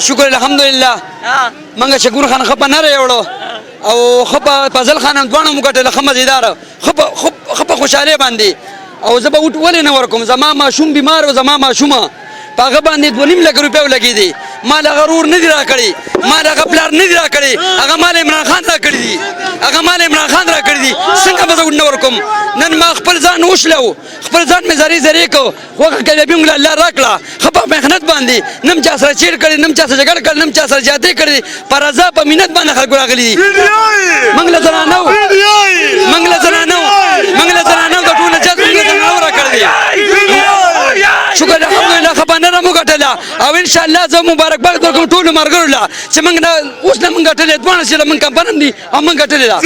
شکر الحمدلله منګه شکر خان خپه نه راوړو او خپه فضل خان دوانو مګټل خمزیدار خپه خوشاله باندې او زه به ولې نه ورکوم زما ماشوم بیمار او زما ماشومه پاغه باندې 2.5 لک روپیه ولګی دي مال غرور نه دی را کړی مال غپلار نه دی را کړی هغه مال عمران خان را کړی دي هغه مال عمران خان را کړی دي څنګه به زه نه ورکوم نن ما خپل ځان وشلو خپل ځان مې زری کو وخت کې به موږ الله راکړه خپه مهنت باندې نم چا سره چیر کړی نم چا سره جګړه کړی نم چا سره جاته کړی پر ازا په مینت باندې خلک راغلي منګل زنانو د ټول جات منګل زنانو را کړی شکر الحمدلله خپه نه رمو ګټله او ان شاء الله زه مبارکباد ورکوم ټول مرګرو له چې موږ اوس نه موږ ګټلې دوه چې موږ کمپنم دي او موږ ګټلې ده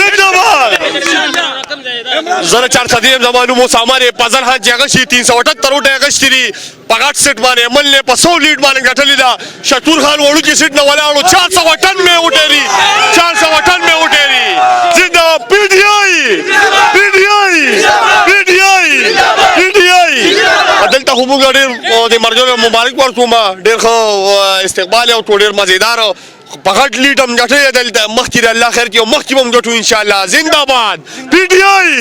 زره 400 زمانو مو سامانه پزل خان جګه شي 378 روټه غشتري پغات سیټ باندې عمل نه پسو لیډ باندې ګټلې ده شتور خان وړو کې سیټ نه ولاړو 458 میں وټيري 458 میں وټيري زنده پی ډی آی دلته هم ګډیر د مرګ مبارک ورکوم ډیر خو استقبال او ډیر مزیدار پغټ لیډم غټه دلته مخکې الله خیر کې او مخکې هم غټو ان شاء الله زنده باد پی ډی آی